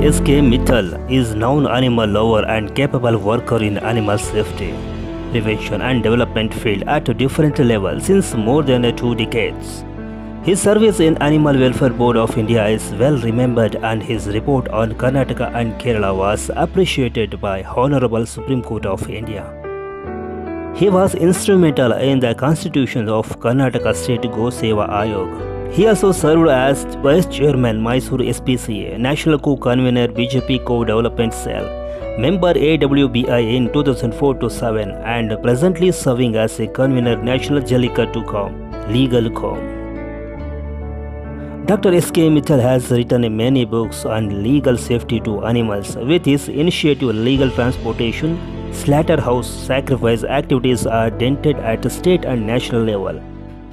S.K. Mittal is known animal lover and capable worker in animal safety, prevention and development field at different levels since more than 2 decades. His service in Animal Welfare Board of India is well remembered and his report on Karnataka and Kerala was appreciated by Honorable Supreme Court of India. He was instrumental in the constitution of Karnataka State Go Seva Ayog. He also served as Vice Chairman Mysore SPCA, National Co-Convener BJP Co-Development Cell, Member AWBI in 2004-7 and presently serving as a Convener National Jallikattu Legal Com. Dr. S.K. Mittal has written many books on legal safety to animals. With his initiative, legal transportation, slaughterhouse sacrifice activities are dented at state and national level.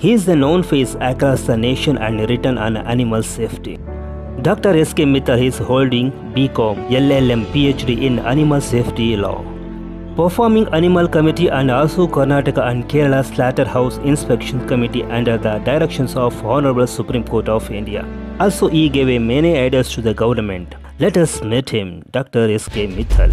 He is the known face across the nation and written on animal safety. Dr. S.K. Mittal is holding BCom, LLM, PhD in Animal Safety Law, performing Animal Committee and also Karnataka and Kerala Slaughterhouse Inspection Committee under the directions of Honorable Supreme Court of India. Also, he gave many ideas to the government. Let us meet him, Dr. S.K. Mittal.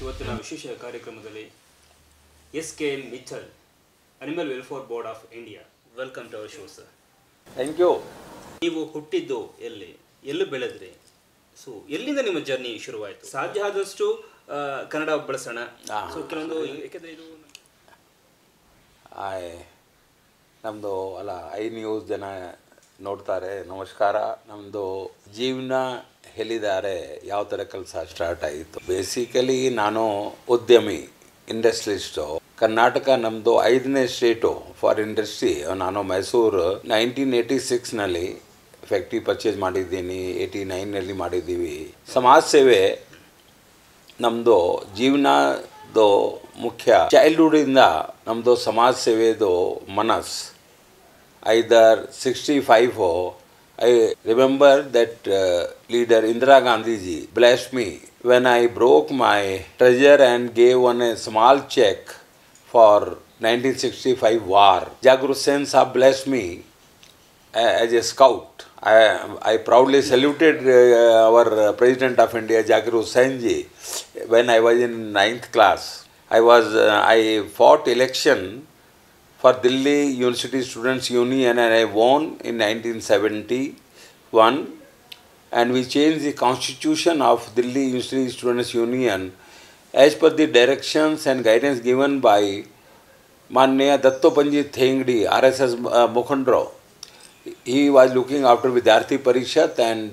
ಇವತ್ತಿನ ವಿಶೇಷ ಕಾರ್ಯಕ್ರಮದಲ್ಲಿ S.K. Mittal, Animal Welfare Board of India. Welcome to our show sir. Thank you. ನೀವು ಹುಟ್ಟಿದ್ದು ಎಲ್ಲಿ ಬೆಳೆದ್ರಿ? So ಎಲ್ಲಿಂದ ನಿಮ್ಮ journey ಶುರುವಾಯಿತು? ಸಾಧ್ಯ ಆದಷ್ಟು ಕನ್ನಡ ಬಳಸೋಣ. ಸೊ ಕೆಲವೊಂದು ಯಾಕೆಂದರೆ ಇದು ನಮ್ಮದು ಐ ನ್ಯೂಸ್ ಜನ ನೋಡ್ತಾರೆ. ನಮಸ್ಕಾರ. ನಮ್ಮದು ಜೀವನ ಹೇಳಿದ್ದಾರೆ ಯಾವ ಥರ ಕೆಲಸ ಸ್ಟಾರ್ಟ್ ಆಯಿತು. ಬೇಸಿಕಲಿ ನಾನು ಉದ್ಯಮಿ, ಇಂಡಸ್ಟ್ರಿಸ್ಟು. ಕರ್ನಾಟಕ ನಮ್ಮದು 5ನೇ ಸ್ಟೇಟು ಫಾರ್ ಇಂಡಸ್ಟ್ರಿ. ನಾನು ಮೈಸೂರು 1986ನಲ್ಲಿ ಫ್ಯಾಕ್ಟ್ರಿ ಪರ್ಚೇಸ್ ಮಾಡಿದ್ದೀನಿ, 89ನಲ್ಲಿ ಮಾಡಿದ್ದೀವಿ. ಸಮಾಜ ಸೇವೆ ನಮ್ಮದು ಜೀವನದ ಮುಖ್ಯ. ಚೈಲ್ಡ್ಹುಡ್ಡಿಂದ ನಮ್ಮದು ಸಮಾಜ ಸೇವೆದು ಮನಸ್ಸು. ಐದರ್ 65 I remember that leader Indira Gandhi ji blessed me when I broke my treasure and gave one a small check for 1965 war. Jagru Sen Sahab blessed me as a scout. I proudly saluted our President of India, Jagru Sen ji, when I was in 9th class. I fought election for Delhi University Students Union and I won in 1971, and we changed the constitution of Delhi University Students Union as per the directions and guidance given by Manya Dattopanji Thengdi, RSS Mukhandro. He was looking after Vidyarthi Parishad and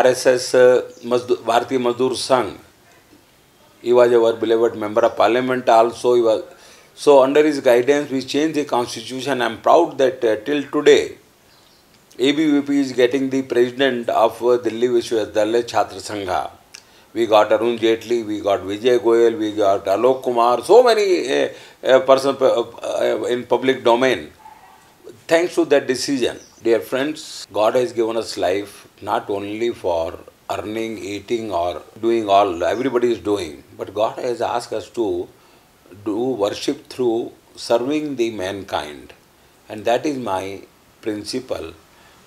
RSS Bharatiya Mazdoor Sangh. He was our beloved member of parliament also. So under his guidance we changed the constitution. I am proud that till today ABVP is getting the president of Delhi Vishwavidyalaya Chhatra Sangha. We got Arun Jaitley, we got Vijay Goyal, we got Alok Kumar, so many persons in public domain. Thanks to that decision. Dear friends, God has given us life not only for earning, eating or doing all everybody is doing, but God has asked us to do worship through serving the mankind, and that is my principle,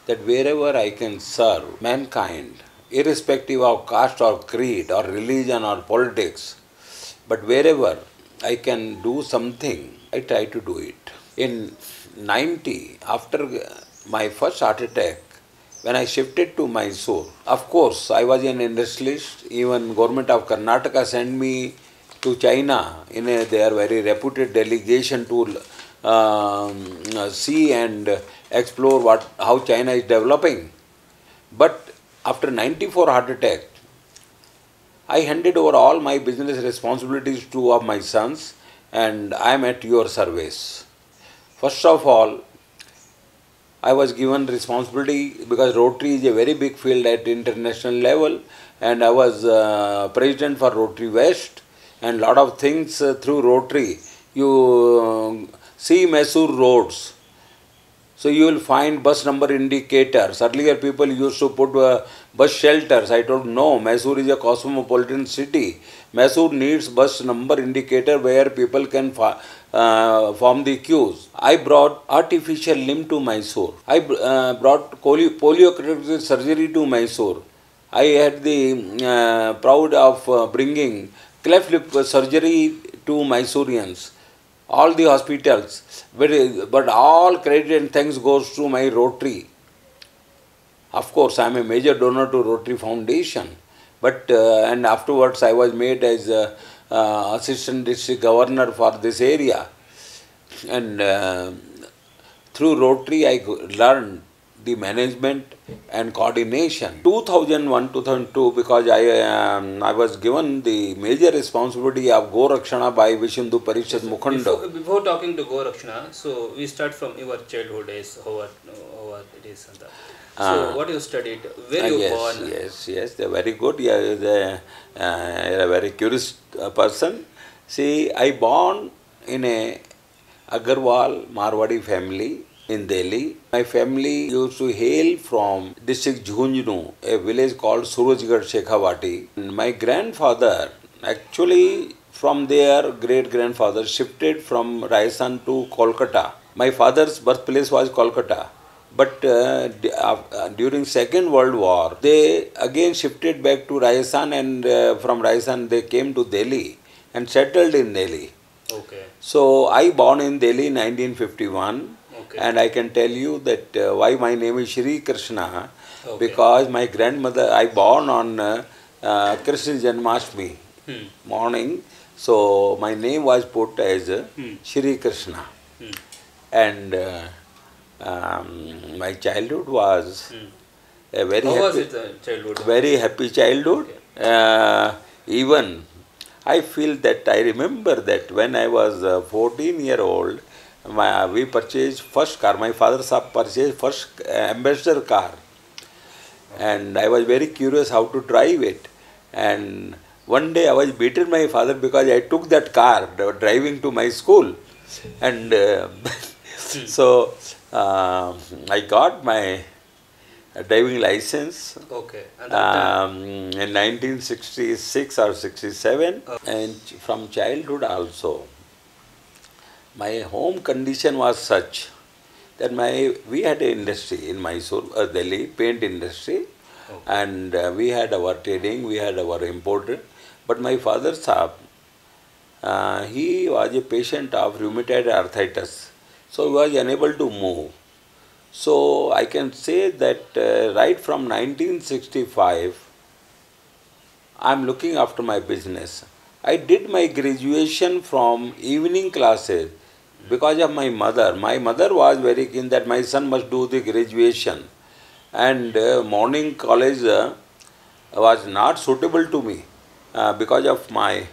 that wherever I can serve mankind, irrespective of caste or creed or religion or politics, but wherever I can do something, I try to do it. In 90, after my first heart attack, when I shifted to Mysore, of course I was an industrialist. Even government of Karnataka sent me to China in their very reputed delegation to see and explore how China is developing. But after 94 heart attack, I handed over all my business responsibilities to two of my sons, and I am at your service. First of all, I was given responsibility because Rotary is a very big field at international level, and I was president for Rotary West, and lot of things through Rotary. You see Mysore roads, so you will find bus number indicators. Earlier people used to put bus shelters. I told no, Mysore is a cosmopolitan city. Mysore needs bus number indicator where people can form the queues. I brought artificial limb to Mysore. I brought polio surgery to Mysore. I had the proud of bringing cleft lip surgery to Mysoreans. All the hospitals, but all credit and thanks goes to my Rotary. Of course, I am a major donor to Rotary Foundation, but and afterwards I was made as assistant district governor for this area, and through Rotary I learned the management and coordination. 2001-2002, because I was given the major responsibility of Go Rakshana by Vishindu Parishad Mukhanda. Before talking to Go Rakshana, so we start from your childhood days, how it is. So what you studied, where you born? Yes, they're very good. Yeah, they're a very curious person. See, I born in a Agarwal Marwadi family in Delhi. My family used to hail from district Jhunjhunu, a village called Surajgarh Shekhawati. My grandfather, actually from there, great-grandfather shifted from Rajasthan to Kolkata. My father's birthplace was Kolkata. But during Second World War, they again shifted back to Rajasthan, and from Rajasthan they came to Delhi and settled in Delhi. Okay. So I born in Delhi in 1951. Okay. And I can tell you that why my name is Shri Krishna, Okay. because my grandmother, I born on Krishna Janmashtami morning, so my name was put as Shri Krishna. And my childhood was a very How was happy, it childhood? very happy childhood. Even I feel that I remember that when I was 14-year-old, we purchased first car. My father purchased first ambassador car, and I was very curious how to drive it. And one day I was beaten by my father because I took that car driving to my school, and so I got my driving license. Okay. And In 1966 or 67, and from childhood also. My home condition was such that we had an industry in Mysore, Delhi, paint industry, and we had our trading, we had our import. But my father Saab, he was a patient of rheumatoid arthritis, so he was unable to move. So I can say that right from 1965, I am looking after my business. I did my graduation from evening classes because of my mother. My mother was very keen that my son must do the graduation, and morning college was not suitable to me because of my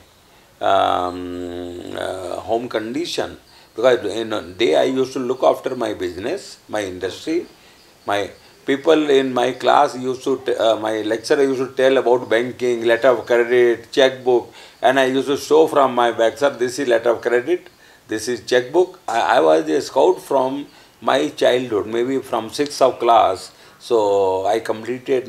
home condition. Because in a day I used to look after my business, my industry. My people in my class used to, my lecturer used to tell about banking, letter of credit, checkbook, and I used to show from my back, sir, this is letter of credit, this is checkbook. I was a scout from my childhood, maybe from 6th of class. So I completed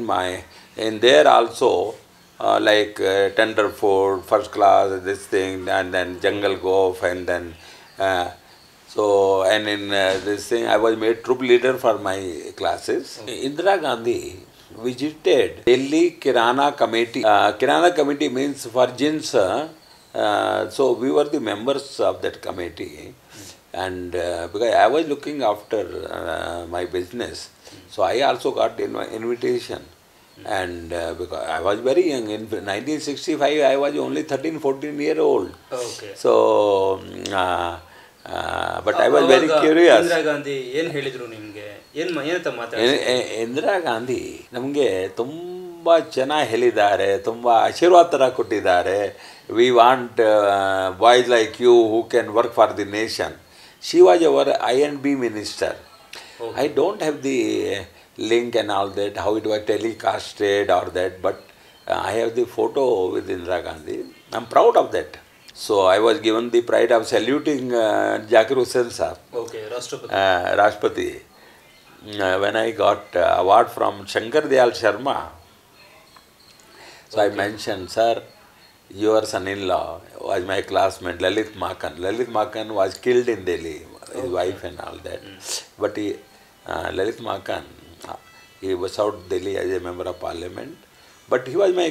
in there also, like Tenderford, first class, this thing, and then Jungle Golf, and then and in this thing I was made troop leader for my classes. Indira Gandhi visited Delhi Kirana Committee. Kirana Committee means for gins. So we were the members of that committee, and because I was looking after my business, so I also got invitation. And because I was very young, in 1965 I was only 13-14-year-old. Okay. So, but I was very curious. Indira Gandhi ಏನು ಹೇಳಿದ್ರು ನಿಮಗೆ ಏನು ಏನಂತ ಮಾತಾಡ್ತಾರೆ ಇಂದಿರಾ ಗಾಂಧಿ ನಮಗೆ ತುಂಬ ತುಂಬ ಚೆನ್ನಾಗಿ ಹೇಳಿದ್ದಾರೆ, ತುಂಬ ಆಶೀರ್ವಾದ ಥರ ಕೊಟ್ಟಿದ್ದಾರೆ. We want boys like you who can work for the nation. She was our I&B minister. I don't have the link and all that, how it was telecasted or that, but I have the photo with Indira Gandhi. I'm proud of that. So I was given the pride of saluting Zakir Hussain Sahab, okay, ರಾಷ್ಟ್ರಪತಿ. Rashtrapati. When I got award from Shankar Dayal Sharma, so I mentioned, sir, your son-in-law was my classmate, Lalit Makan. Lalit Makan was killed in Delhi, his wife and all that. But he, Lalit Makan, he was out Delhi as a member of parliament. But he was my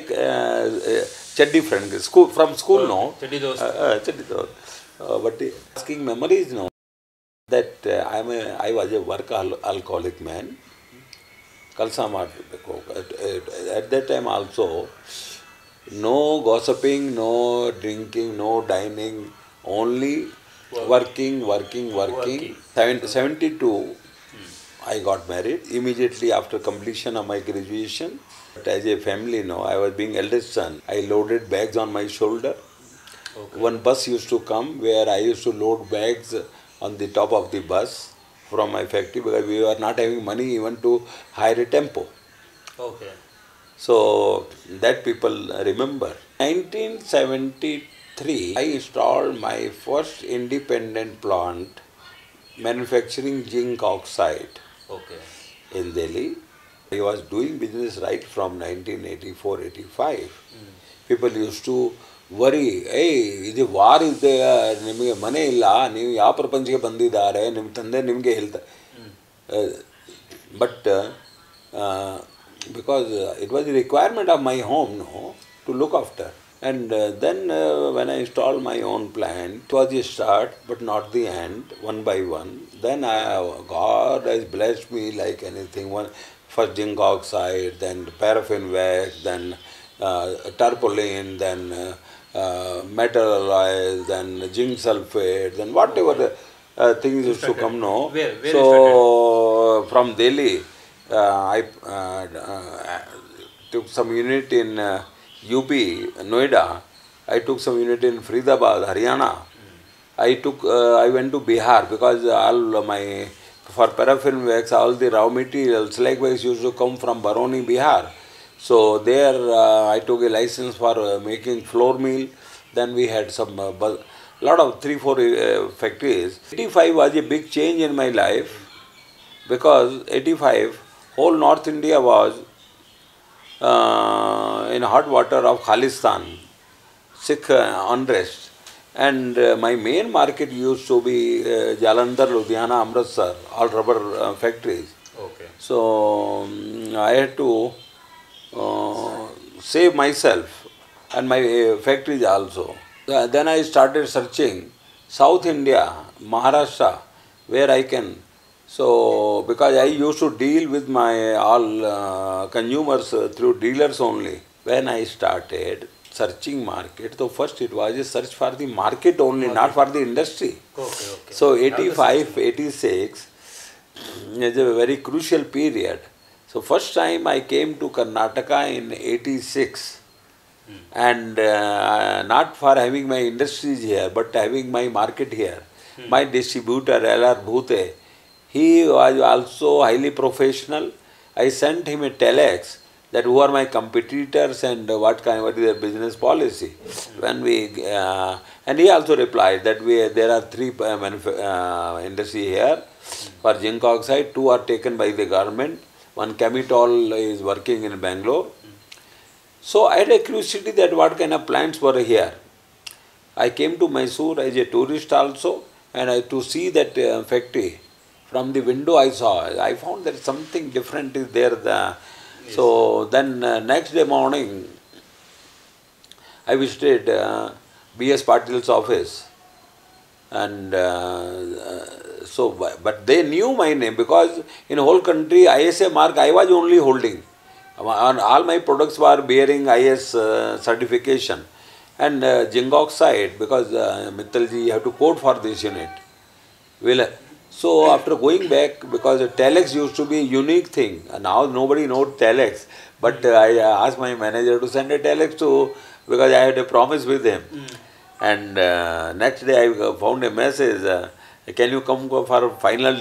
chaddi friend, school, from school, no? ಚಡ್ಡಿ ದೋಸ್ತ್. Chaddi dost. But asking memories, no? That I was a workaholic man. Kalsa ಮಾಡಬೇಕು. At that time also, no gossiping, no drinking, no dining, only working. 72, I got married immediately after completion of my graduation. But as a family, no, I was being eldest son. I loaded bags on my shoulder. Okay. One bus used to come where I used to load bags on the top of the bus from my factory because we were not having money even to hire a tempo. Okay. So that people remember. 1973, I installed my first independent plant manufacturing zinc oxide okay. in Delhi. I was doing business right from 1984-85. People used to worry, hey, ಇದು war ಇದೆ, ನಿಮಗೆ ಮನೆ ಇಲ್ಲ, ನೀವು ಯಾವ ಪ್ರಪಂಚಕ್ಕೆ ಬಂದಿದ್ದಾರೆ, ನಿಮ್ಮ ತಂದೆ ನಿಮಗೆ ಹೇಳ್ತಾರೆ. But because it was the requirement of my home, no, to look after. And then when I installed my own plant, it was a start but not the end, one by one. Then God has blessed me like anything. First zinc oxide, then paraffin wax, then tarpaulin, then metal alloys, then zinc sulfate, then whatever things used to come, no. Where So from Delhi, I took some unit in UP, Noida. I took some unit in Faridabad, Haryana. I went to Bihar because all my, for paraffin wax, all the raw materials likewise used to come from Baroni, Bihar. So there I took a license for making flour meal. Then we had some lot of 3-4 factories. 85 was a big change in my life because 85 whole North India was in hot water of Khalistan, Sikh unrest. And my main market used to be Jalandhar, Ludhiana, Amritsar, all rubber factories. Okay. So I had to save myself and my factories also. Then I started searching South India, Maharashtra, where I can. So because I used to deal with my all consumers through dealers only. When I started searching market, so first it was a search for the market only, not for the industry. Okay. Okay. So 85, 86 is a very crucial period. So first time I came to Karnataka in 86 and not for having my industries here but having my market here. My distributor L.R. Bhute, he was also highly professional. I sent him a telex that who are my competitors and what is their business policy. When we and he also replied that there are 3 industry here for zinc oxide. 2 are taken by the government. One Chemitol is working in Bangalore. So I had a curiosity that what kind of plants were here. I came to Mysore as a tourist also, and to see that factory. From the window I saw, I found that something different is there. So then next day morning, I visited B.S. Patil's office. And so, but they knew my name because in whole country ISA mark I was only holding. All my products were bearing IS certification. And zinc oxide, because Mittalji, you have to code for this unit. So after going back, because telex used to be a unique thing, and now nobody knows telex, But I asked my manager to send a telex to, because I had a promise with him. And next day I found a message, can you come for final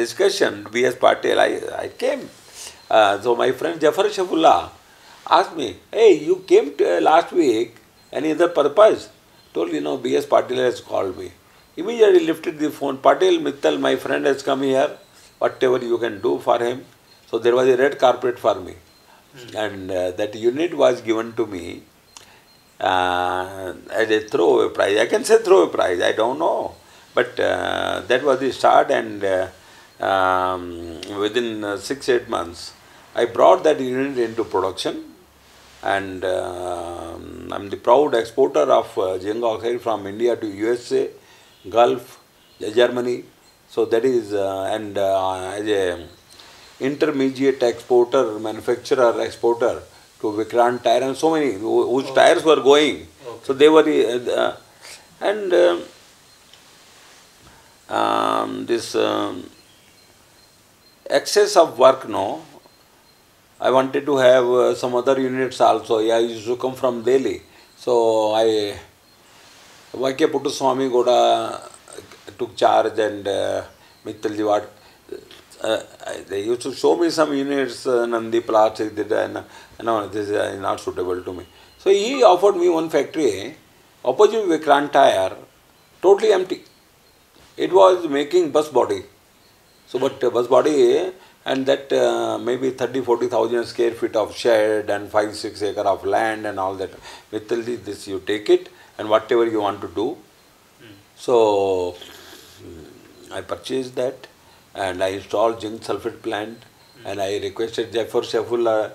discussion, B.S. Patel. I came. So my friend Jafar Shafullah asked me, hey, you came last week, any other purpose? Told, B.S. Patel has called me. Immediately lifted the phone, Patel Mittal, my friend has come here, whatever you can do for him. So there was a red carpet for me. And that unit was given to me as a throwaway prize. I can say throwaway prize, I don't know. But that was the start, and within 6-8 months, I brought that unit into production. And I'm the proud exporter of zinc oxide from India to USA, Gulf, Germany. So that is, and as a intermediate exporter, manufacturer, exporter to Vikrant Tire and so many whose tires were going. So they were, this excess of work, no. I wanted to have some other units also. I used to come from Delhi. So Y.K. Puttaswamy Goda took charge, and Mittalji what. They used to show me some units, Nandi Plastic, and no, this is not suitable to me. So he offered me one factory opposite Vikrant Tire, totally empty. It was making bus body. So, but bus body, and that maybe 30,000-40,000 square feet of shed and 5-6 acre of land and all that. Mittalji, this you take it and whatever you want to do. So I purchased that and I installed zinc sulfate plant, and I requested Jafar Shafullah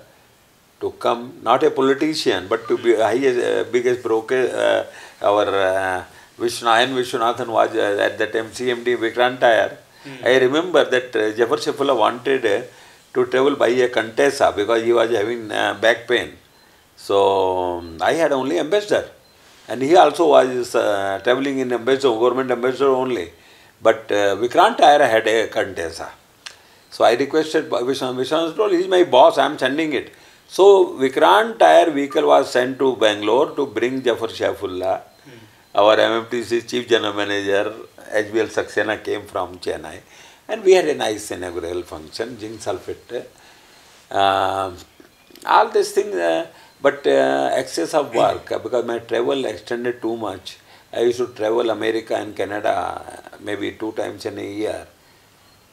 to come, not a politician, but to be biggest broker. Our Vishwanathan was at that time CMD Vikrant Tire. I remember that Jafar Shafullah wanted to travel by a Contessa because he was having back pain. So I had only ambassador, and he also was traveling in ambassador, government ambassador only. But Vikrant Tire had a Contessa. So I requested Vishwan told, he is my boss, I am sending it. So Vikrant Tire vehicle was sent to Bangalore to bring Jafar Shafullah. Our MMTC chief general manager HBL Saxena came from Chennai, and we had a nice inaugural function, zinc sulfate. All these things, but excess of work, because my travel extended too much. I used to travel America and Canada maybe 2 times in a year.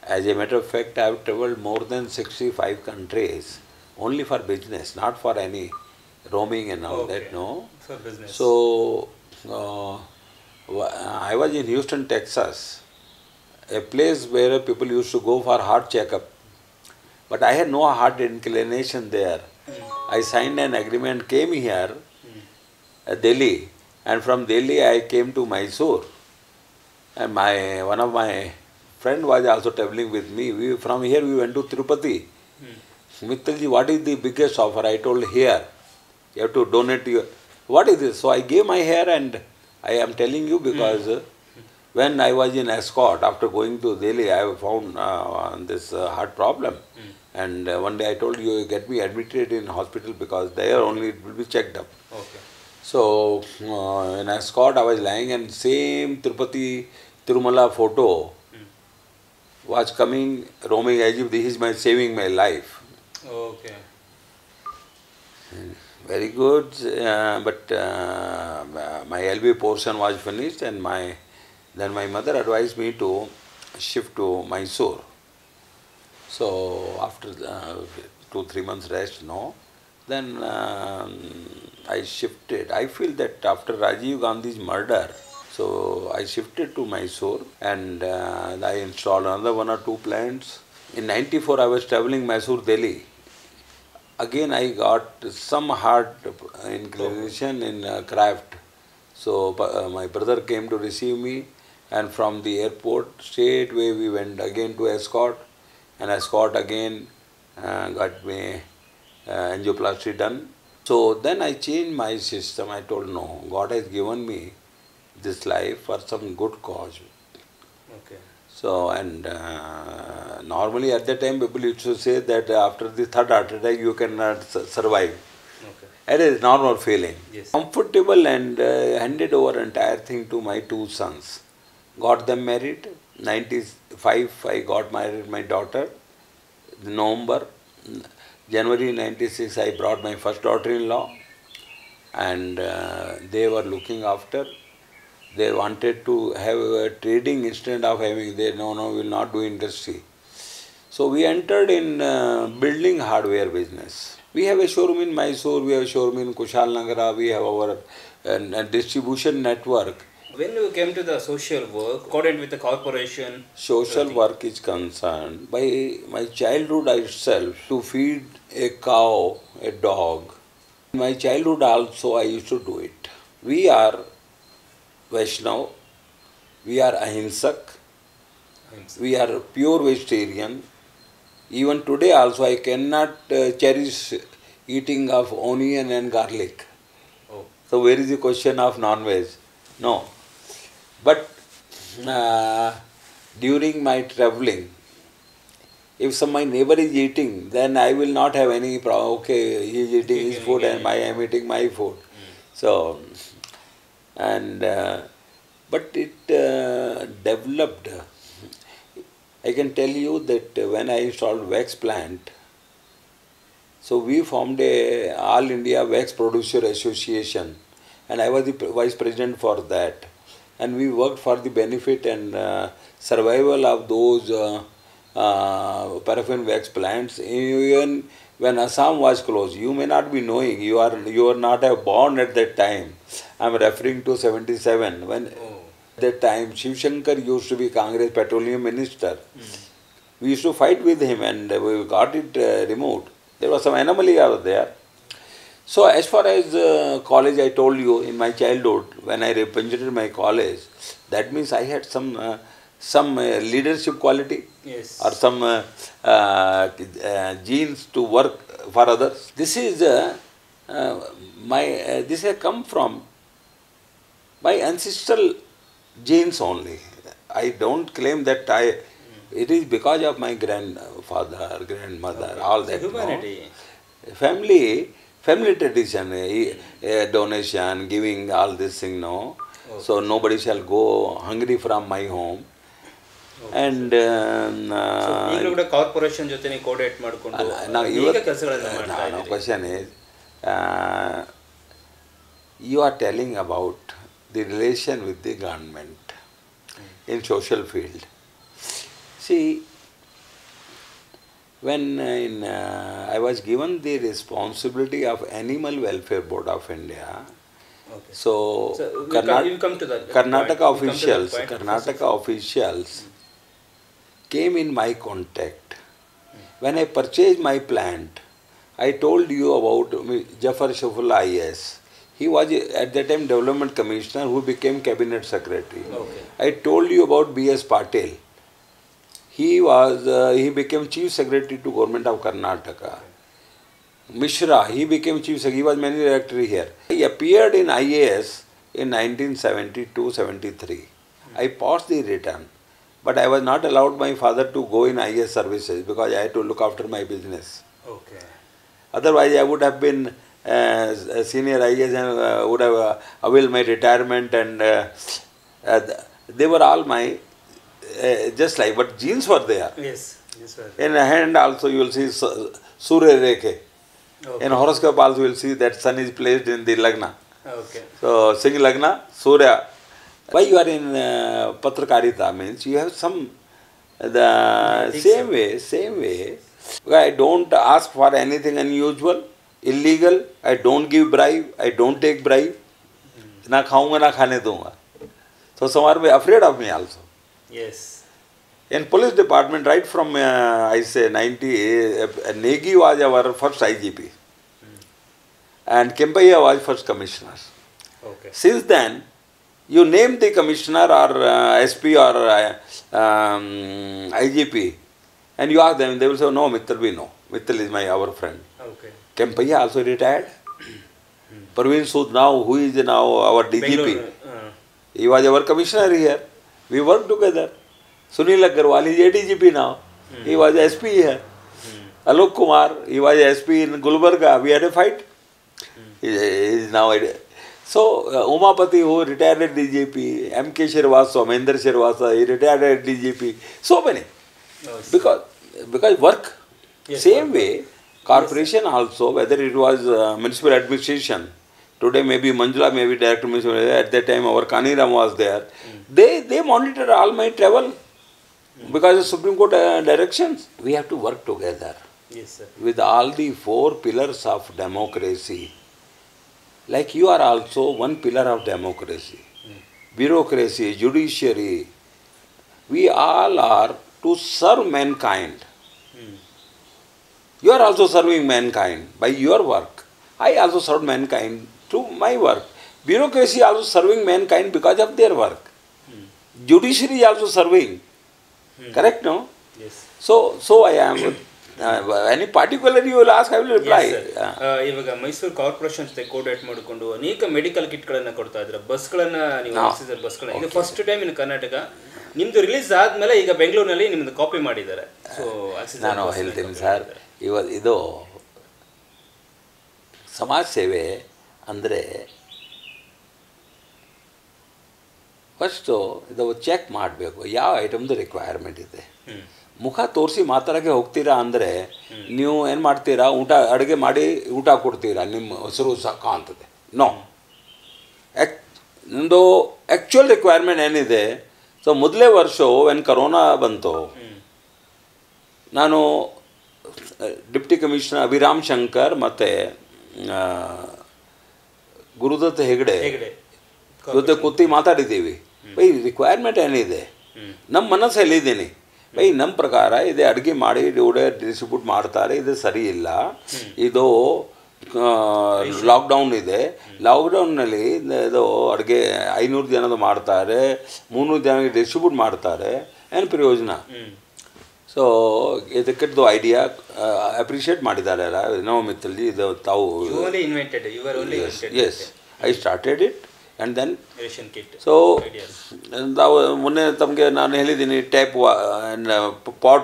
As a matter of fact, I have traveled more than 65 countries only for business, not for any roaming and all that, no. For business. So I was in Houston, Texas, a place where people used to go for heart checkup. But I had no heart inclination there. I signed an agreement, came here, Delhi, and from Delhi I came to Mysore. And one of my friend was also traveling with me. From here we went to Tirupati. Mittalji, what is the biggest offer? I told, here, you have to donate your... What is this? So I gave my hair, and I am telling you because when I was in escort, after going to Delhi, I found this heart problem. And one day I told you, get me admitted in hospital because there only it will be checked up. Okay. So in escort I was lying, and same Tirupati Tirumala photo was coming, roaming as if this is saving my life. Okay. Very good, but my LV portion was finished, and then my mother advised me to shift to Mysore. So after 2-3 months rest, no, then I shifted. I feel that after Rajiv Gandhi's murder, so I shifted to Mysore, and I installed another 1 or 2 plants. In '94 I was traveling Mysore, Delhi. Again I got some heart inclination in craft. So my brother came to receive me, and from the airport straightway we went again to escort, and escort again got me angioplasty done. So then I changed my system. I told, no, God has given me this life for some good cause. Okay. So, and normally at that time people used to say that after the third heart attack you cannot survive. Okay. It is normal feeling. Yes. Comfortable, and handed over entire thing to my two sons. Got them married. 95 I got married my daughter. November. January 96 I brought my first daughter-in-law, and they were looking after. They wanted to have a trading instead of having, they no, we will not do industry. So we entered in building hardware business. We have a showroom in Mysore, we have a showroom in Kushalnagara, we have our distribution network. When you came to the social work, according with the corporation? Social work is concerned, by my childhood itself, to feed a cow, a dog. In my childhood also I used to do it. We are Vaishnav, we are Ahimsak, we are pure vegetarian. Even today also I cannot cherish eating of onion and garlic. Oh. So where is the question of non-veg? No. But during my travelling, if my neighbor is eating, then I will not have any problem. Okay, he is eating his food and I am eating my food. So, and but it developed. I can tell you that when I installed wax plant, so we formed a All India Wax Producer Association, and I was the vice president for that. And we worked for the benefit and survival of those paraffin wax plants. Even when Assam was closed, you may not be knowing, you are not born at that time. I am referring to 77 when. At that time, Shiv Shankar used to be Congress Petroleum Minister. We used to fight with him and we got it removed. There was some anomaly out there. So as far as college, I told you in my childhood, when I represented my college, that means I had some leadership quality. Yes. Or some genes to work for others. This is this has come from my ancestral genes only. I don't claim that it is because of my grandfather, grandmother, all that. Humanity. No? Family tradition, donation, giving, all this thing, no. Okay. So nobody shall go hungry from my home. Okay. And ಈಗಲೂ ಕೂಡ corporation ಜೊತೆ coordinate ಮಾಡಿಕೊಂಡು ಈಗ ಕೆಲಸಗಳನ್ನು ಮಾಡ್ತಾ ಇದ್ದೀರಿ. Now question is, you are telling about the relation with the government in social field. See, when I was given the responsibility of Animal Welfare Board of India, okay. So we'll come to that. Karnataka officials came in my contact. When I purchased my plant, I told you about Jafar Shafullah IS. He was at that time Development Commissioner who became Cabinet Secretary. Okay. I told you about B.S. Patel. He became Chief Secretary to Government of Karnataka. Mishra, he became Chief Secretary. He was Managing Director here. He appeared in IAS in 1972-73. I passed the return, but I was not allowed my father to go in IAS services because I had to look after my business. Okay. Otherwise, I would have been a senior IAS and would have availed my retirement, and they were all my just like, but genes were there. Yes, yes, sir. In a hand also you will see Surya Rekhe. Okay. In horoscope also you will see that sun is placed in the Lagna. Okay. So Singh Lagna, Surya. Why you are in Patrakarita means you have some, the same way. I don't ask for anything unusual, illegal. I don't give bribe. I don't take bribe. Na khaunga na khane dunga. So some are afraid of me also. Yes. In police department, right from I say 90, Negi was our first IGP, and Kempaiah was first commissioner. Okay. Since then, you name the commissioner or SP or IGP, and you ask them, they will say, no, Mittal we know. Mittal is our friend. Okay. Kempaiah also retired. Praveen Sood now, who is now our DGP, he was our commissioner here. We worked together. Sunil Agarwal is ADGP now. He was SP here. Alok Kumar, he was SP in Gulbarga. We had a fight. He is now. So, Umapati, who retired at DGP, M.K. Srivastava, Mahendra Srivastava, he retired at DGP. So many. Because work. Yes, same work. Way, corporation also, whether it was municipal administration, today maybe Manjula, maybe director municipal, at that time our Kaniram was there. They monitor all my travel because of Supreme Court directions. We have to work together. Yes, sir. With all the 4 pillars of democracy. Like you are also one pillar of democracy. Bureaucracy, judiciary. We all are to serve mankind. You are also serving mankind by your work. I also serve mankind through my work. Bureaucracy also serving mankind because of their work. Judiciary is also serving. Correct, no? Yes. So I am. Any particular you will ask, I will reply. Yes, ಇವಾಗ Mysuru corporation ಜೊತೆ coordinate ಮಾಡಿಕೊಂಡು ಅನೇಕ medical ಕಿಟ್ಗಳನ್ನು ಕೊಡ್ತಾ ಇದ್ದಾರೆ. ಬಸ್ಗಳನ್ನು ನೀವು oxygen ಬಸ್ಗಳನ್ನ ಇದು ಫಸ್ಟ್ ಟೈಮ್ ಇನ್ ಕರ್ನಾಟಕ. ನಿಮ್ದು ರಿಲೀಸ್ ಆದ್ಮೇಲೆ ಈಗ ಬೆಂಗಳೂರಿನಲ್ಲಿ ನಿಮ್ದು ಕಾಪಿ ಮಾಡಿದ್ದಾರೆ. ಸೊ ನಾನು ಹೇಳ್ತೀನಿ ಸರ್, ಇದು ಸಮಾಜ ಸೇವೆ ಅಂದರೆ ಫಸ್ಟು ಇದು ಚೆಕ್ ಮಾಡಬೇಕು ಯಾವ ಐಟಮ್ದು ರಿಕ್ವೈರ್ಮೆಂಟ್ ಇದೆ. ಮುಖ ತೋರಿಸಿ ಮಾತಾಡೋಕ್ಕೆ ಹೋಗ್ತೀರಾ ಅಂದರೆ ನೀವು ಏನು ಮಾಡ್ತೀರಾ, ಅಡುಗೆ ಮಾಡಿ ಊಟ ಕೊಡ್ತೀರಾ, ನಿಮ್ಮ ಹೆಸರು ಸಾಕ ಅಂತದೆ. ನೋ, ನಿಮ್ಮದು ಆ್ಯಕ್ಚುಯಲ್ ರಿಕ್ವೈರ್ಮೆಂಟ್ ಏನಿದೆ. ಸೊ ಮೊದಲೇ ವರ್ಷ ವೆನ್ ಕರೋನಾ ಬಂತು, ನಾನು ಡಿಪ್ಟಿ ಕಮಿಷನರ್ ಅಭಿರಾಮ್ ಶಂಕರ್ ಮತ್ತು ಗುರುದತ್ ಹೆಗ್ಡೆ ಜೊತೆ ಕೂತಿ ಮಾತಾಡಿದ್ದೀವಿ. ಬೈ ರಿಕ್ವೈರ್ಮೆಂಟ್ ಏನಿದೆ, ನಮ್ಮ ಮನಸ್ಸಲ್ಲಿದ್ದೀನಿ. ಬೈ ನಮ್ಮ ಪ್ರಕಾರ ಇದೆ ಅಡುಗೆ ಮಾಡಿ ಇವ್ರೆ ಡಿಸ್ಟ್ರಿಬ್ಯೂಟ್ ಮಾಡ್ತಾರೆ, ಇದು ಸರಿ ಇಲ್ಲ. ಇದು ಲಾಕ್ಡೌನ್ ಇದೆ, ಲಾಕ್ಡೌನ್ನಲ್ಲಿ ಇದು ಅಡುಗೆ 500 ಜನದು ಮಾಡ್ತಾರೆ, 300 ಜನಕ್ಕೆ ಡಿಸ್ಟ್ರಿಬ್ಯೂಟ್ ಮಾಡ್ತಾರೆ, ಏನು ಪ್ರಯೋಜನ. ಸೊ ಇದಕ್ಕಿದ್ದು ಐಡಿಯಾ ಅಪ್ರಿಷಿಯೇಟ್ ಮಾಡಿದ್ದಾರೆ ನೋ ಮಿತ್ತಲ್ಲಿ. ಇದು ತಾವು as I started it and then so ನಾವು ಮೊನ್ನೆ ತಮಗೆ ನಾನು ಹೇಳಿದ್ದೀನಿ ಟ್ಯಾಪ್ ಪಾಟ್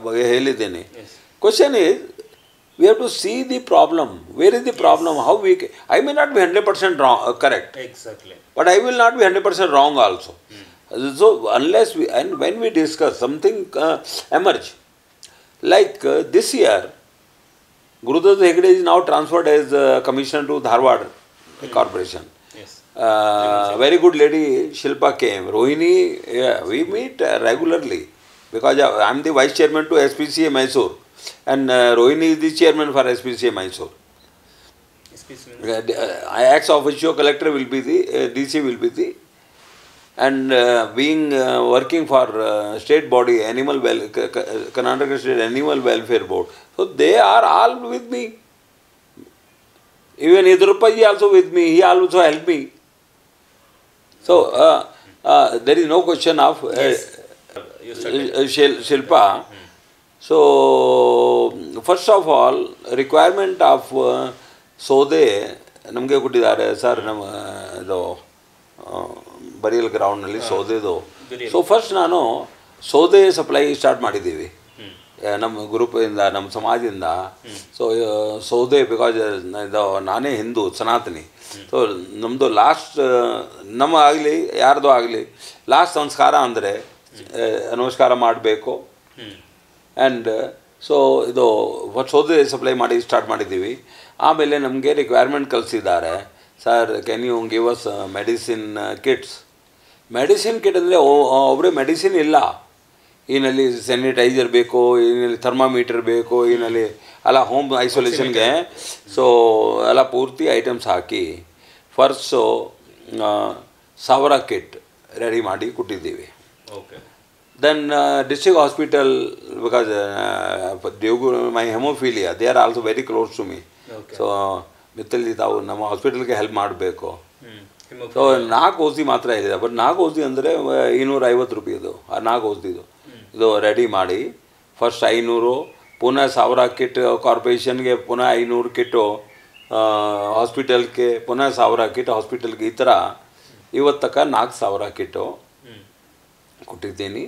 ಬಗ್ಗೆ ಹೇಳಿದ್ದೀನಿ. Question is we have to see the problem. Where is the problem? How we can, I may not be 100% wrong, correct. Exactly. But I will not be 100% wrong also. So unless we, and when we discuss something emerge, like this year, Gurudat Hegde is now transferred as commissioner to Dharwad Corporation. Yes. Very good lady Shilpa came. Rohini, yeah, we meet regularly because I am the vice chairman to SPCA Mysore. And Rohini is the chairman for SPCA Mysore. Ex officio collector will be the DC will be the, and being working for state body animal Karnataka State Animal Welfare Board. So they are all with me. Even Yedurappa ji also with me. He also helped me. So there is no question of Shilpa. So, first of all, requirement of ಸೌದೆ ನಮಗೆ ಕೊಟ್ಟಿದ್ದಾರೆ sir. ನಮ್ಮ ಇದು burial ಗ್ರೌಂಡ್ನಲ್ಲಿ ಸೌದೆದು. So first ನಾನು ಸೌದೆ supply start ಮಾಡಿದ್ದೀವಿ ನಮ್ಮ ಗ್ರೂಪಿಂದ, ನಮ್ಮ ಸಮಾಜದಿಂದ. ಸೊ ಸೌದೆ ಬಿಕಾಸ್ ಇದು ನಾನೇ ಹಿಂದೂ ಸನಾತನಿ. ಸೊ ನಮ್ಮದು ಲಾಸ್ಟ್ ನಮ್ಮ ಆಗಲಿ ಯಾರ್ದು ಆಗಲಿ ಲಾಸ್ಟ್ ಸಂಸ್ಕಾರ ಅಂದರೆ ನಮಸ್ಕಾರ ಮಾಡಬೇಕು. ಆ್ಯಂಡ್ ಸೊ ಇದು ಸೌದೆ ಸಪ್ಲೈ ಮಾಡಿ ಸ್ಟಾರ್ಟ್ ಮಾಡಿದ್ದೀವಿ. ಆಮೇಲೆ ನಮಗೆ ರಿಕ್ವೈರ್ಮೆಂಟ್ ಕಳಿಸಿದ್ದಾರೆ, sir can you give us medicine kits. Medicine kit ಅಂದರೆ ಒಬ್ಬರೇ ಮೆಡಿಸಿನ್ ಇಲ್ಲ, ಈನಲ್ಲಿ ಸ್ಯಾನಿಟೈಸರ್ ಬೇಕು, ಈನಲ್ಲಿ ಥರ್ಮಾಮೀಟರ್ ಬೇಕು, ಈನಲ್ಲಿ ಎಲ್ಲ ಹೋಮ್ ಐಸೋಲೇಷನ್ಗೆ. ಸೊ ಎಲ್ಲ ಪೂರ್ತಿ ಐಟಮ್ಸ್ ಹಾಕಿ ಫಸ್ಟು 1000 ಕಿಟ್ ರೆಡಿ ಮಾಡಿ ಕೊಟ್ಟಿದ್ದೀವಿ. Okay. Then district hospital, because due to my hemophilia, they are also very close to me. Okay. So ಮಿತ್ತಲ್ಲಿ ತಾವು ನಮ್ಮ ಹಾಸ್ಪಿಟಲ್ಗೆ ಹೆಲ್ಪ್ ಮಾಡಬೇಕು. ಸೊ 4 ಔಷಧಿ ಮಾತ್ರ ಇದೆ. ಬಟ್ 4 ಔಷಧಿ ಅಂದರೆ 250 ರೂಪಾಯಿದು. ಆ 4 ಔಷಧಿದು ಇದು ರೆಡಿ ಮಾಡಿ ಫಸ್ಟ್ 500, ಪುನಃ 1000 ಕಿಟ್ ಕಾರ್ಪೊರೇಷನ್ಗೆ, ಪುನಃ 500 ಕಿಟ್ಟು ಹಾಸ್ಪಿಟಲ್ಗೆ, ಪುನಃ 1000 ಕಿಟ್ ಹಾಸ್ಪಿಟಲ್ಗೆ. ಈ ಥರ ಇವತ್ತು ತನಕ 4000 ಕಿಟ್ಟು ಕೊಟ್ಟಿದ್ದೀನಿ.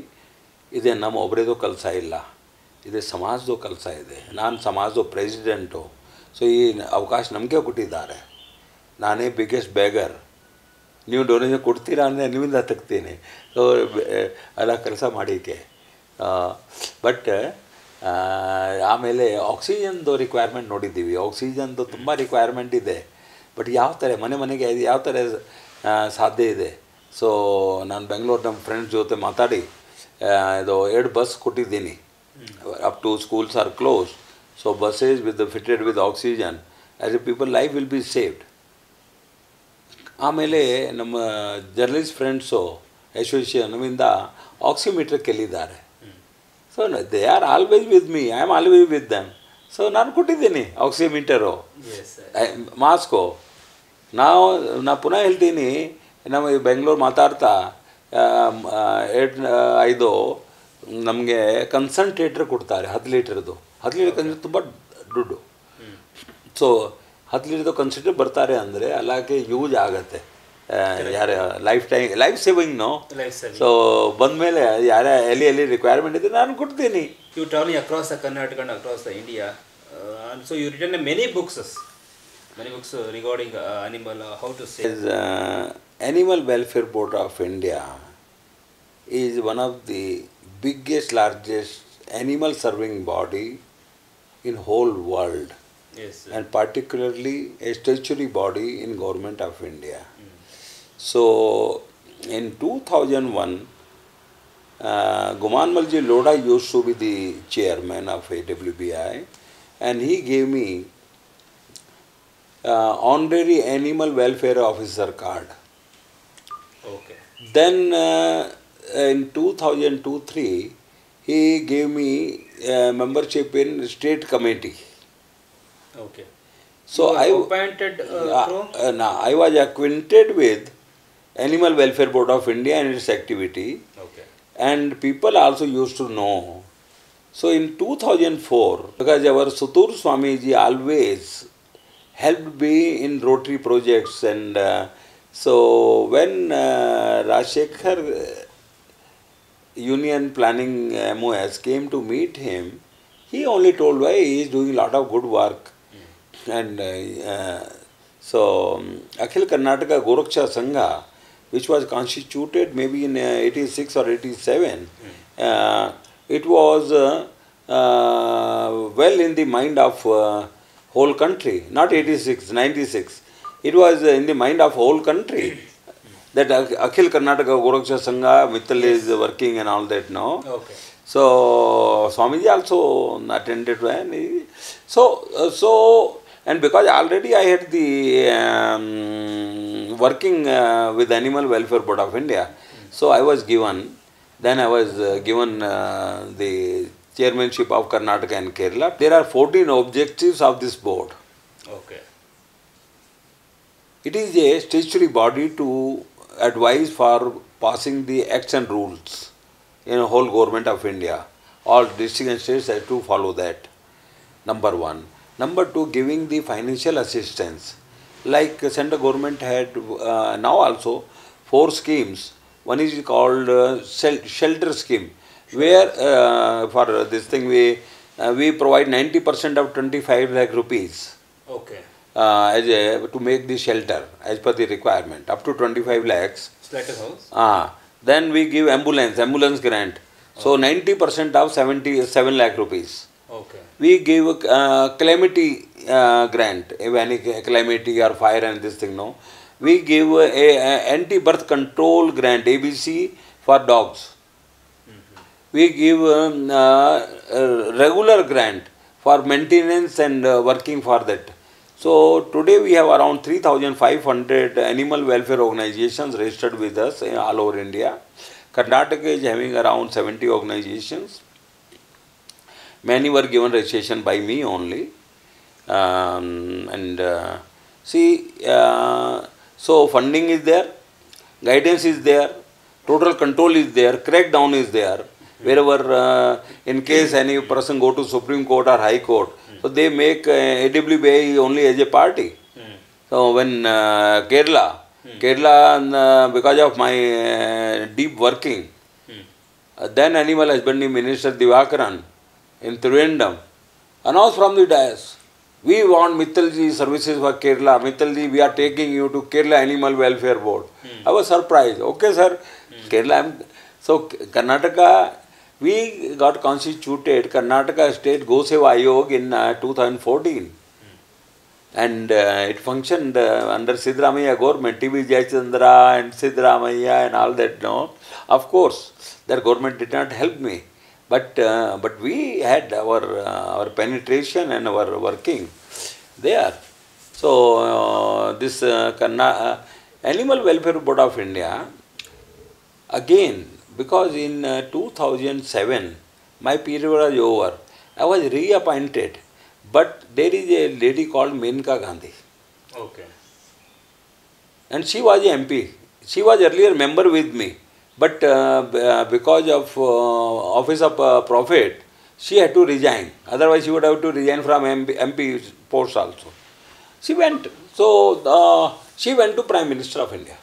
ಇದೆ ನಮ್ಮ ಒಬ್ಬರದು ಕೆಲಸ ಇಲ್ಲ, ಇದೆ ಸಮಾಜದ ಕೆಲಸ ಇದೆ. ನಾನು ಸಮಾಜದ ಪ್ರೆಸಿಡೆಂಟು. ಸೊ ಈ ಅವಕಾಶ ನಮಗೆ ಕೊಟ್ಟಿದ್ದಾರೆ. ನಾನೇ ಬಿಗ್ಗೆಸ್ಟ್ ಬೇಗರ್. ನೀವು ಡೊನೇಷನ್ ಕೊಡ್ತೀರಾ ಅಂದರೆ ನಿಮ್ಮಿಂದ ತೆಗ್ತೀನಿ. ಸೊ ಎಲ್ಲ ಕೆಲಸ ಮಾಡಿಕೆ. ಬಟ್ ಆಮೇಲೆ ಆಕ್ಸಿಜನ್ದು ರಿಕ್ವೈರ್ಮೆಂಟ್ ನೋಡಿದ್ದೀವಿ. ಆಕ್ಸಿಜನ್ದು ತುಂಬ ರಿಕ್ವೈರ್ಮೆಂಟ್ ಇದೆ. ಬಟ್ ಯಾವ ಥರ ಮನೆಗೆ ಯಾವ ಥರ ಸಾಧ್ಯ ಇದೆ. ಸೊ ನಾನು ಬೆಂಗಳೂರು ನಮ್ಮ ಫ್ರೆಂಡ್ಸ್ ಜೊತೆ ಮಾತಾಡಿ ಇದು 2 ಬಸ್ ಕೊಟ್ಟಿದ್ದೀನಿ. Up to schools are close. So buses fitted with oxygen as a people life will be saved. ಆಮೇಲೆ ನಮ್ಮ ಜರ್ನಲಿಸ್ಟ್ ಫ್ರೆಂಡ್ಸು ಅಸೋಸಿಯೇಷನ್ನಿಂದ ಆಕ್ಸಿಮೀಟರ್ ಕೇಳಿದ್ದಾರೆ. So they are always with me, I am always with them. So ನಾನು ಕೊಟ್ಟಿದ್ದೀನಿ ಆಕ್ಸಿಮೀಟರು, mask. ನಾ ಪುನಃ ಹೇಳ್ತೀನಿ, ನಮ್ಮ ಬೆಂಗಳೂರು ಮಾತಾಡ್ತಾ 5 ನಮಗೆ ಕನ್ಸಂಟ್ರೇಟರ್ ಕೊಡ್ತಾರೆ 10 ಲೀಟ್ರದ್ದು. 10 ಲೀಟರ್ ತುಂಬ ದುಡ್ಡು. ಸೊ 10 ಲೀಟರ್ದು ಕನ್ಸಂಟ್ರೇಟರ್ ಬರ್ತಾರೆ ಅಂದರೆ ಅಲ್ಲಾಗೆ ಯೂಸ್ ಆಗುತ್ತೆ. ಯಾರ ಲೈಫ್ ಸೇವಿಂಗ್ನು. ಸೊ ಬಂದಮೇಲೆ ಎಲ್ಲಿ ರಿಕ್ವೈರ್ಮೆಂಟ್ ಇದೆ ನಾನು ಕೊಡ್ತೀನಿ. You travelling across the Karnataka and across the India. So you written many books regarding animal, how to say. Animal Welfare Board of India is one of the biggest, largest animal serving body in whole world. Yes, sir. And particularly a statutory body in Government of India. So in 2001, Gumanmalji Lodha used to be the chairman of AWBI, and he gave me honorary animal welfare officer card. Okay. Then in 2002-03, he gave me membership in state committee. Okay. So I was acquainted with Animal Welfare Board of India and its activity. Okay. And people also used to know. So in 2004, because our Sutur Swamiji always helped me in Rotary projects, and so when Rajshekhar Union Planning MOS came to meet him, he only told why he is doing a lot of good work. And so Akhil Karnataka Goraksha Sangha, which was constituted maybe in 86 or 87, it was well in the mind of whole country, not 86, 96. It was in the mind of whole country that Akhil Karnataka Goraksha Sangha, Mittal is working and all that now. Okay. So Swamiji also attended when so and because already I had the working with Animal Welfare Board of India, so I was given. Then I was given the chairmanship of Karnataka and Kerala. There are 14 objectives of this board. Okay. It is a statutory body to advise for passing the acts and rules in the whole government of India. All districts and states have to follow that. Number 1. Number 2, giving the financial assistance. Like central government had now also 4 schemes. One is called shelter scheme, where for this thing we provide 90% of 25 lakh rupees. Okay. To make the shelter as per the requirement, up to 25 lakhs. Slater house. Then we give ambulance grant. So 90% of 77 lakh rupees. Okay. We give calamity grant, if any calamity or fire and this thing, no. We give a anti-birth control grant, ABC, for dogs. We give regular grant for maintenance and working for that. So today we have around 3,500 animal welfare organizations registered with us all over India. Karnataka is having around 70 organizations. Many were given registration by me only. So funding is there, guidance is there, total control is there, crackdown is there. Wherever in case any person go to Supreme Court or High Court, so they make AWBI only as a party. So when Kerala, because of my deep working, then Animal Husbandry Minister Divakaran in Trivandrum announced from the dais, we want Mittalji services for Kerala. Mittalji, we are taking you to Kerala Animal Welfare Board. I was surprised. Okay, sir. Kerala. So, Karnataka, we got constituted Karnataka State Goseva Ayog in 2014. And it functioned under Siddaramaiah government, T.B. Jayachandra and Siddaramaiah and all that. No, of course, their government did not help me, but we had our penetration and our working there. So this Animal Welfare Board of India, again, because in 2007 my period was over, I was reappointed. But there is a lady called Menka Gandhi. Okay. And she was a MP. She was earlier member with me. But because of Office of Profit, she had to resign. Otherwise, she would have to resign from MP post also. She went. So, she went to Prime Minister of India.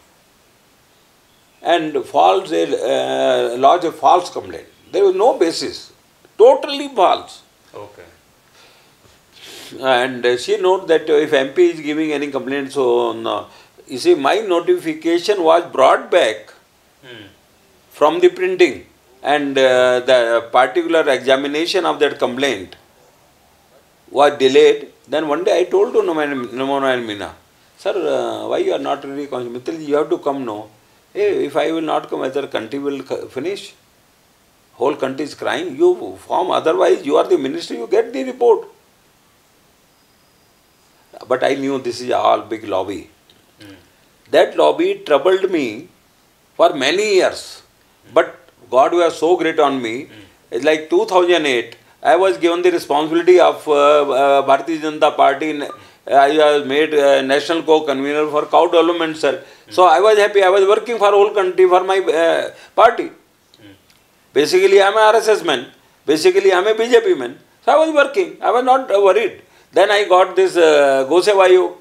And lodged a false complaint. There was no basis. Totally false. Okay. And she noted that if MP is giving any complaint, so no. You see, my notification was brought back from the printing, and the particular examination of that complaint was delayed. Then one day I told to Namona and Meena, sir, why you are not really conscious? Mittalji, you have to come now. Hey, if I will not come, either country will finish. Whole country is crying. You form, otherwise you are the minister, you get the report. But I knew this is all big lobby. That lobby troubled me for many years. But God was so great on me. It's like 2008, I was given the responsibility of Bharatiya Janata Party. I was made national co-convener for cow development, sir. So I was happy. I was working for whole country for my party. Basically, I am a RSS man. Basically, I am a BJP man. So I was working. I was not worried. Then I got this Goseva Ayog.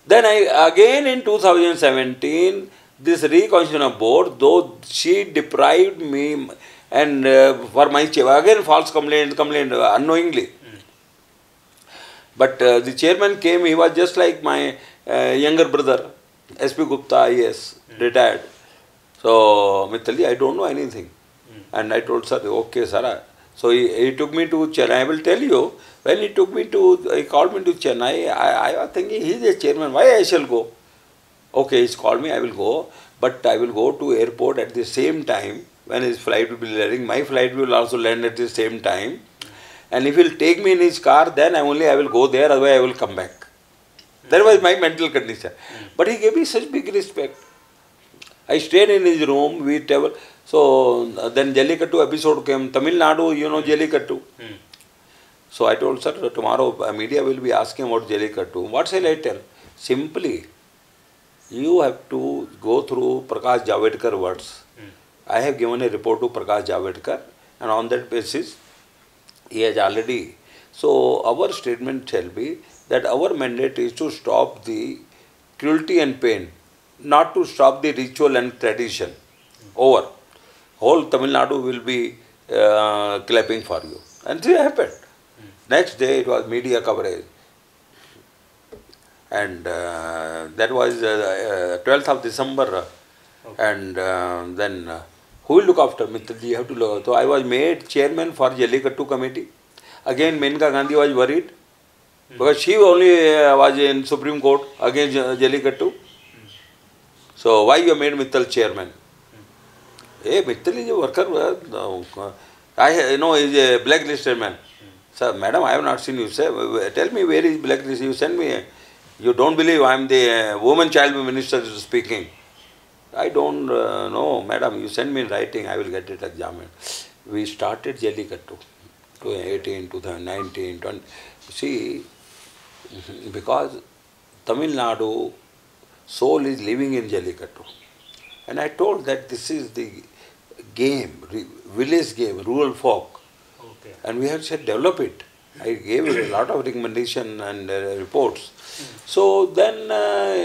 Then again in 2017, this Reconstitution Board, though she deprived me and for my again false complaint unknowingly. But the chairman came, he was just like my younger brother, SP Gupta, IAS, retired. So, Mittalji, I don't know anything. And I told sir, okay, sir. So he took me to Chennai. I will tell you, when he called me to Chennai, I was thinking, he is a chairman, why I shall go? Okay, he's called me, I will go, but I will go to airport at the same time when his flight will be landing. My flight will also land at the same time. And if he will take me in his car, then I will go there, otherwise I will come back. That was my mental condition. But he gave me such big respect. I stayed in his room, we traveled. So then Jallikattu episode came. Tamil Nadu, you know Jallikattu. So I told sir, tomorrow media will be asking about Jallikattu. What shall I tell? Simply, you have to go through Prakash Javadekar words. I have given a report to Prakash Javadekar, and on that basis, he has already. So our statement shall be that our mandate is to stop the cruelty and pain, not to stop the ritual and tradition. Over. Whole Tamil Nadu will be clapping for you. And this happened. Next day it was media coverage. And that was 12th of December. Okay. And then who will look after Mittalji? You have to look. So I was made chairman for Jallikattu committee. Again Menka Gandhi was worried. Because she only was in Supreme Court against Jallikattu. So why you made Mittal chairman? Hey, Mittal is a worker. I know he is a blacklisted man. Sir, madam, I have not seen you. Say, tell me where is blacklisted. You send me. You don't believe I am the woman child minister speaking. I don't know, madam. You send me in writing. I will get it examined. We started Jallikattu 2018, 2019, 20. See, because Tamil Nadu soul is living in Jallikattu. And I told that this is the game, village game, rural folk. Okay. And we have said develop it. I gave a lot of recommendation and reports. So then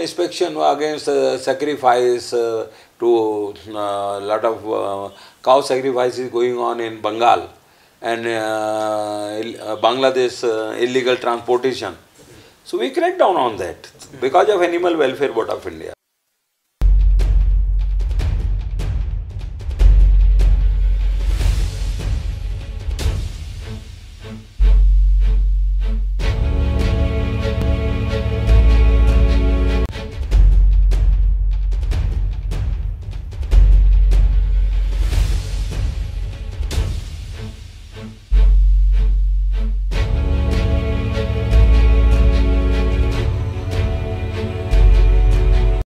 inspection against sacrifice, to lot of cow sacrifice is going on in Bengal and Bangladesh illegal transportation. So we crack down on that because of Animal Welfare Board of India.